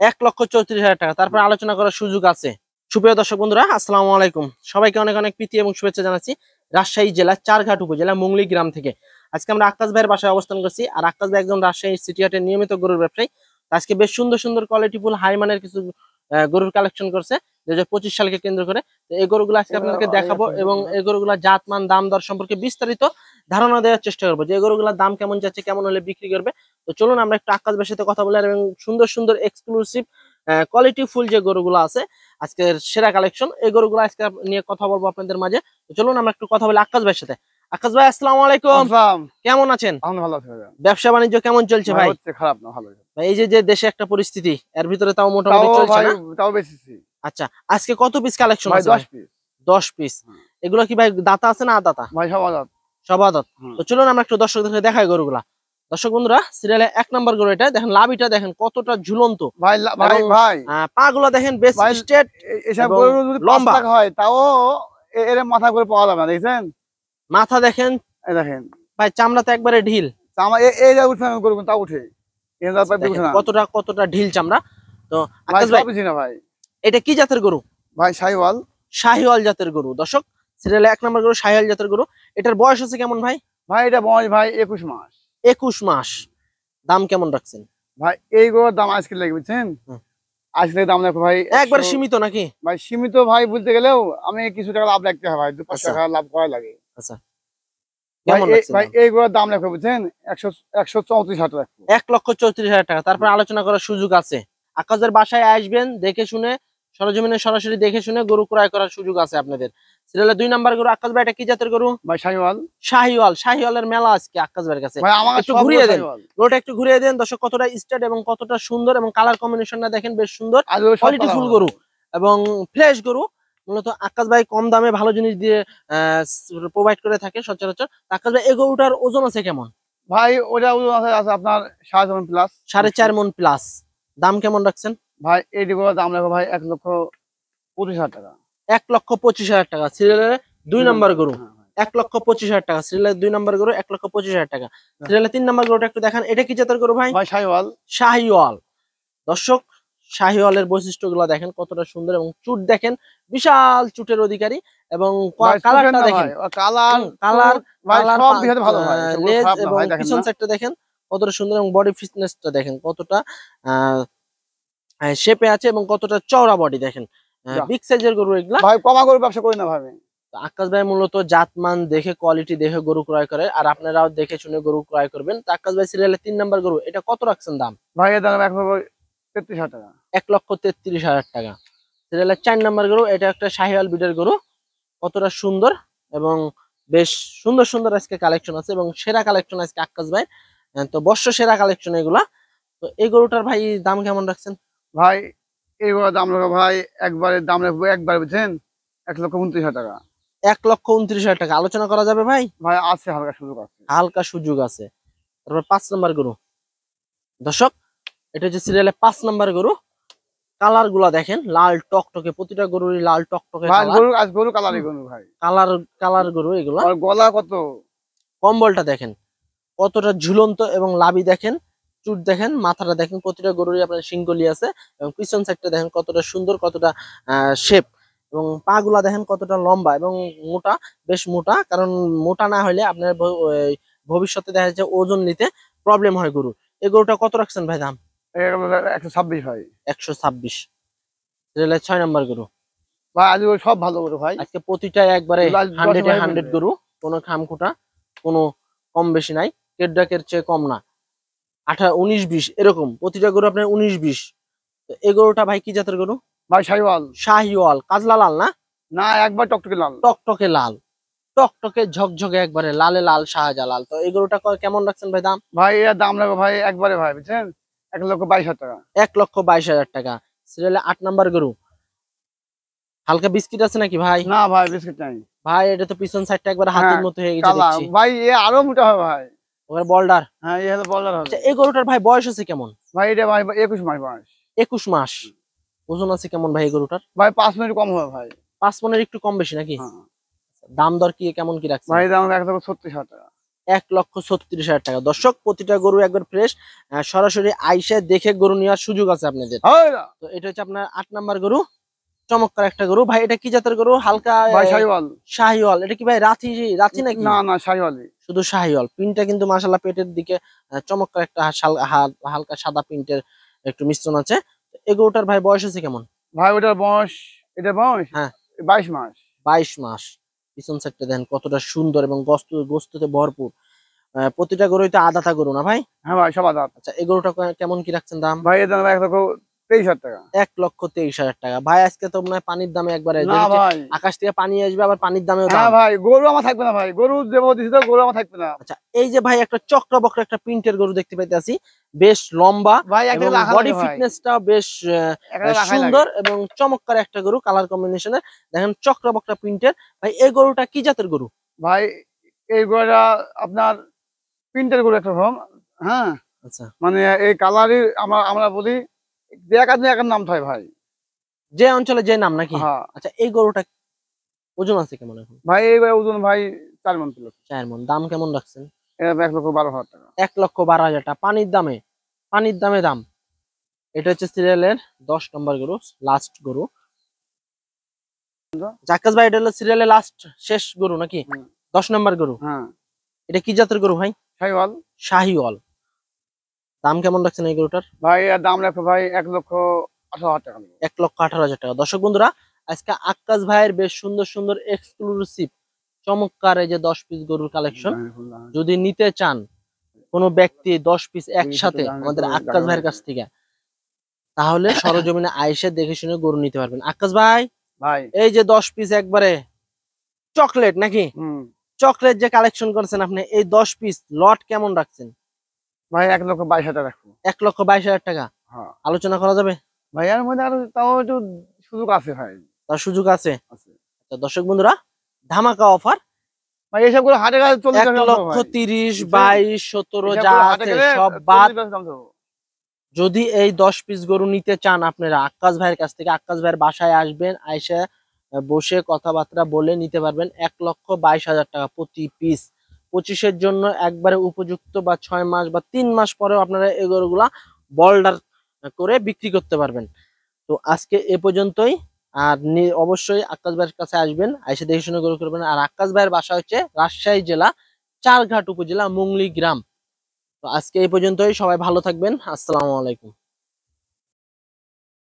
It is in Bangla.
1,34,000 টাকা। তারপর আলোচনা করার সুযোগ আছে। সুপ্রিয় দর্শক বন্ধুরা, আসসালামু আলাইকুম। সবাইকে অনেক অনেক প্রীতি এবং শুভেচ্ছা জানাচ্ছি রাজশাহী জেলার চারঘাট উপজেলা মুংলি গ্রাম থেকে। আজকে আমরা আক্কাস ভাইয়ের বাসায় অবস্থান করছি। আর আক্কাস ভাই একজন রাজশাহী সিটি হাটের নিয়মিত গরুর ব্যবসায়ী। আজকে বেশ সুন্দর সুন্দর কোয়ালিটিফুল হাই মানের কিছু গরুর কালেকশন করছে 2025 সালকে কেন্দ্র করে। তো এই গরুগুলো আজকে আপনাদেরকে দেখাবো এবং এই গরুগুলা জাতমান দাম দর সম্পর্কে বিস্তারিত ধারণা দেওয়ার চেষ্টা করবো যে এই গরুগুলোর দাম কেমন যাচ্ছে, কেমন হলে বিক্রি করবে। তো চলুন আমরা একটু আক্কাস ভাইয়ের সাথে কথা বলি এবং সুন্দর সুন্দর এক্সক্লুসিভ কোয়ালিটি ফুল যে গরুগুলো আছে আজকের সেরা কালেকশন, এই গরুগুলো আজকে নিয়ে কথা বলবো আপনাদের মাঝে। তো চলুন আমরা একটু কথা বলি আক্কাস ভাইয়ের সাথে। আক্কাস ভাই, আসসালামু আলাইকুম। কেমন আছেন? ভালো আছি ভাই। ব্যবসা বাণিজ্য কেমন চলছে ভাই? খারাপ না, ভালো। ভাই এই যে দেশে একটা পরিস্থিতি, এর ভিতরে তাও মোটামুটি চলছে না? তাও বেশি। আচ্ছা, আজকে কত পিস কালেকশন ভাই? আছে? 10 পিস। 10 পিস। এগুলো কি ভাই দাতা আছে না আদাতা? ভাই সব আদাত। সব আদাত। তো চলুন আমরা একটু দর্শকদের দেখাই গরুগুলা। দর্শক বন্ধুরা, সিরিয়ালে 1 নাম্বার গরু এটা দেখেন, লাভিটা দেখেন কতটা ঝুলন্ত ভাই। পা গুলো দেখেন বেশ স্ট্রেট, এসব গরু যদি লম্বা হয় তাও এর মাথা করে পাওয়া যাবে না, দেখছেন? মাথা দেখেন, এই দেখেন ভাই চামড়া তো একবারে ঢিল। চামড়া এই যা উঠে গরু তাও উঠে, কতটা ঢিল চামড়া। তো আকাশ ভাই বুঝি না ভাই, এটা কি জাতের গরু? ভাই শাহিওয়াল। শাহিওয়াল জাতের গরু। দর্শক, সিরিয়ালে 1 নাম্বার গরু শাহিওয়াল জাতের গরু। এটার বয়স আছে কেমন ভাই? ভাই এটা বয়স ভাই 21 মাস। 21 মাস। দাম কেমন রাখছেন ভাই? এই গরুর দাম আজকে লাগবে, বুঝছেন? আজকে দাম দেখো ভাই একবার সীমিত নাকি ভাই? সীমিত ভাই বলতে গেলেও আমি কিছু টাকা লাভ রাখতে হয় ভাই, 2-5 টাকা লাভ করা লাগে। আচ্ছা, ভাই এই গরুর দাম রাখবো, বুঝছেন? 134,000 টাকা। 1,34,000 টাকা। তারপর আলোচনা করার সুযোগ আছে। আকাশের বাসায় আসবেন, দেখে শুনে সরজমিনে সরাসরি দেখে শুনে গরু ক্রয় করার সুযোগ আছে আপনাদের। সিরিয়ালে 2 নাম্বার গরু আকাশ ভাই, এটা কি জাতের গরু? ভাই শাহিওয়াল। শাহিওয়ালের মেলা আজকে আকাশ ভাইয়ের কাছে। ভাই আমাকে একটু ঘুরিয়ে দেন গরুটা, একটু ঘুরিয়ে দেন দর্শক। কতটা স্ট্রেট এবং কতটা সুন্দর, এবং কালার কম্বিনেশনটা দেখেন বেশ সুন্দর, কোয়ালিটি ফুল গরু এবং ফ্রেশ গরু। মূলত আকাশ ভাই কম দামে ভালো জিনিস দিয়ে প্রোভাইড করে থাকে সচরাচর। আকাশ ভাই, এই গরুটার ওজন আছে কেমন? ভাই ওটা ওজন আছে আপনার 4.5 মণ প্লাস। 4.5 মণ প্লাস। দাম কেমন রাখছেন ভাই? এই দাম রাখবো ভাই 1,25,000 টাকা। 1,25,000 টাকা। সিরিয়ালের 2 নাম্বার গরু 1,25,000 টাকা। সিরিয়ালের 2 নাম্বার গরু 1,25,000 টাকা। সিরিয়ালের 3 নাম্বার গরুটা একটু দেখান, এটা কি জাতের গরু ভাই? ভাই শাহিওয়াল। শাহিওয়াল। দর্শক, শাহিওয়ালের বৈশিষ্ট্যগুলো দেখেন কতটা সুন্দর, এবং চুট দেখেন বিশাল চুটের অধিকারী, এবং কালারটা দেখেন, কালার সব দিকে ভালো হয়। লেজ এবং পিছন সাইডটা দেখেন কতটা সুন্দর, এবং বডি ফিটনেসটা দেখেন কতটা শেপে আছে, এবং কতটা চওড়া বডি দেখেন। বিগ সাইজের গরু এগুলা। ভাই কমা গরু ব্যবসা করি না ভাই। আকাশ ভাই মূলত জাতমান দেখে, কোয়ালিটি দেখে গরু ক্রয় করে, আর আপনারাও দেখে শুনে গরু ক্রয় করবেন। তো আকাশ ভাই, সিরিয়ালের 3 নাম্বার গরু, এটা কত রাখছেন দাম? ভাই এর দাম 1,33,000 টাকা। 1,33,000 টাকা। সিরিয়ালের 4 নাম্বার গরু, এটা একটা শাহিওয়াল বিডের গরু। কতটা সুন্দর, এবং বেশ সুন্দর সুন্দর আজকে কালেকশন আছে, এবং সেরা কালেকশন আজকে আকাশ ভাই। তো বর্ষ সেরা কালেকশন এগুলা। তো এই গরুটার ভাই দাম কেমন রাখছেন? ভাই এই গরুর দাম রাখবো ভাই একবারে, দাম রাখবো একবার, বুঝছেন? 1,29,000 টাকা। 1,29,000 টাকা। আলোচনা করা যাবে ভাই? ভাই আছে, হালকা সুযোগ আছে। হালকা সুযোগ আছে। তারপর 5 নাম্বার গরু। দর্শক, এটা হচ্ছে সিরিয়ালে 5 নাম্বার গরু। কালার গুলা দেখেন লাল টকটকে, প্রতিটা গরুরই লাল টকটকে গরু কালারই গরু ভাই। কালার গরু এগুলা। আর গলা কত, কম্বলটা দেখেন কতটা ঝুলন্ত, এবং লাভি দেখেন, চুট দেখেন, মাথাটা দেখেন, প্রতিটা গরুরই আপনার শিংগলি আছে, এবং পিছন সাইডটা দেখেন কতটা সুন্দর, কতটা শেপ, এবং পা গুলা দেখেন কতটা লম্বা এবং মোটা, বেশ মোটা। কারণ মোটা না হলে আপনার ভবিষ্যতে দেখা যাচ্ছে ওজন নিতে প্রবলেম হয় গরু। এই গরুটা কত রাখছেন ভাই দাম? 126 ভাই। 126। 6 নাম্বার গরু। ভাই আজ সব ভালো গরু ভাই, আজকে প্রতিটা একবারে 100 গরু, কোনো খামখুটা, কোনো কম বেশি নাই, কেডাকের চেয়ে কম না। 18, 19, 20 এরকম প্রতিটা গরু আপনার 19, 20। এই গরুটা ভাই কি জাতের গরু? ভাই শাহিওয়াল। শাহিওয়াল। কাজলা লাল না? না, একবার টকটকে লাল। টকটকে লাল, টকটকে ঝকঝকে একবারে লালে লাল, শাহজালাল। তো এই গরুটা কেমন রাখছেন ভাই দাম? ভাই এর দাম রাখবো ভাই একবারে ভাই, বুঝছেন? 1,22,000 টাকা। 1,22,000 টাকা। সিরিয়ালে 8 নাম্বার গরু। হালকা বিস্কিট আছে নাকি ভাই? না ভাই, বিস্কিট নাই ভাই। এটা তো পিছন সাইডটা একবার হাতির মতো হয়ে গেছে দেখছি ভাই। এ আরো মোটা হবে ভাই। ওর বোল্ডার। হ্যাঁ, এ হলো বোল্ডার হবে। আচ্ছা, এই গরুটার ভাই বয়স আছে কেমন? ভাই এটা ভাই 21 মাস বয়স। 21 মাস। ওজন আছে কেমন ভাই এই গরুটার? ভাই 5 মিনিট কম হবে ভাই। 5 মণের একটু কম বেশি নাকি? দাম দর কি কেমন কি রাখছেন? ভাই দাম 1,36,000 টাকা। 1,36,000 টাকা। দর্শক প্রতিটা গরু একবার ফ্রেশ, সরাসরি আইসা দেখে গরু নেওয়ার সুযোগ আছে আপনাদের। হয় না। তো এটা হচ্ছে আপনার 8 নাম্বার গরু, চমৎকার একটা গরু ভাই। এটা কি জাতের গরু? হালকা ভাই শাহিওয়াল। শাহিওয়াল। এটা কি ভাই রাথি রাথি নাকি? না না শাহিওয়ালই। শুধু শাহিওয়াল। পিনটা কিন্তু মাশাআল্লাহ পেটের দিকে চমৎকার একটা হালকা সাদা প্রিন্টের একটু মিশ্রণ আছে। এই গরুটার ভাই বয়স আছে কেমন? ভাই ওটার বয়স, এটা বয়স হ্যাঁ 22 মাস। 22 মাস। পিছন সাইডটা দেখেন কতটা সুন্দর এবং গোস্তুতে ভরপুর। প্রতিটা গরুই তো আদাতা গরু না ভাই? হ্যাঁ ভাই সব আদাত। আচ্ছা এই গরুটা কেমন কি রাখছেন দাম? ভাই এর দাম 1,23,000 টাকা। 1,23,000 টাকা। ভাই আজকে তো মনে হয় পানির দামে একবারে না ভাই। আকাশ থেকে পানি আসবে, আবার পানির দামেও হ্যাঁ দাম। ভাই গরু আমার থাকবে না ভাই, গরু দেবো দিছি তো, গরু আমার থাকবে না। আচ্ছা এই যে ভাই একটা চক্রবক্র একটা প্রিন্টের গরু দেখতে পাইতেছি, বেশ লম্বা ভাই একটা এবং রাখা বডি লাগে ভাই, ফিটনেসটাও বেশ একটা রাখাই সুন্দর লাগে। এবং চমৎকার একটা গরু, কালার কম্বিনেশনের। দেখেন চক্রবক্র প্রিন্টের। ভাই এই গরুটা কি জাতের গরু? ভাই এই গরুটা আপনার প্রিন্টের গরু একটা রকম। হ্যাঁ আচ্ছা মানে এই কালারই আমরা আমরা বলি যে এক আদমি এক নাম হয় ভাই। যে অঞ্চলে যে নাম নাকি? হ্যাঁ আচ্ছা এই গরুটা ওজন আছে কেমন এখন? ভাই এই ওজন ভাই 4 মণ কিলো। 4 মণ। দাম কেমন রাখছেন? এটা 1,12,000 টাকা। 1,12,000 টাকা। পানির দামে দাম। এটা হচ্ছে সিরিয়ালের 10 নম্বর গরু, লাস্ট গরু। জাক্কাস ভাই এটা হলো সিরিয়ালের লাস্ট শেষ গরু নাকি? হুম। 10 নম্বর গরু। হ্যাঁ এটা কি জাতের গরু ভাই? শাহিওয়াল। শাহিওয়াল। দাম কেমন রাখছেন এই গরুটার? ভাই এর দাম রাখো ভাই 1,18,000 টাকা। 1,18,000 টাকা। দর্শক বন্ধুরা আজকে আক্কাস ভাইয়ের বেশ সুন্দর সুন্দর এক্সক্লুসিভ চমৎকার এই যে 10 পিস গরুর কালেকশন যদি নিতে চান কোনো ব্যক্তি 10 পিস একসাথে আমাদের আক্কাস ভাইয়ের কাছ থেকে, তাহলে সরজমিনে আইসা দেখে শুনে গরু নিতে পারবেন। আক্কাস ভাই ভাই এই যে 10 পিস একবারে চকলেট নাকি? হুম চকলেট যে কালেকশন করেছেন আপনি, এই 10 পিস লট কেমন রাখছেন? ভাই 1,22,000 টাকা রাখবো। 1,22,000 টাকা। হ্যাঁ আলোচনা করা যাবে? ভাই এর মধ্যে আরো তাও একটু সুযোগ আছে ভাই। তার সুযোগ আছে। আছে তো দর্শক বন্ধুরা ধামাকা অফার, ভাই এসব করে হাটে গেলে 1,30,000, 22, 17 যা আছে সব বাদ। যদি এই 10 পিস গরু নিতে চান আপনারা আক্কাস ভাইয়ের কাছ থেকে, আক্কাস ভাইয়ের বাসায় আসবেন, আইসা বসে কথাবার্তা বলে নিতে পারবেন। 1,22,000 টাকা প্রতি পিস। 25-এর জন্য একবারে উপযুক্ত, বা 6 মাস বা 3 মাস পরেও আপনারা এই গরুগুলা বল্ডার করে বিক্রি করতে পারবেন। তো আজকে এ পর্যন্তই। আর অবশ্যই আক্কাস ভাইয়ের কাছে আসবেন, আইসা দেখে শুনে গরু করবেন। আর আক্কাস ভাইয়ের বাসা হচ্ছে রাজশাহী জেলা চারঘাট উপজেলা মুংলি গ্রাম। তো আজকে এই পর্যন্তই। সবাই ভালো থাকবেন। আসসালামু আলাইকুম।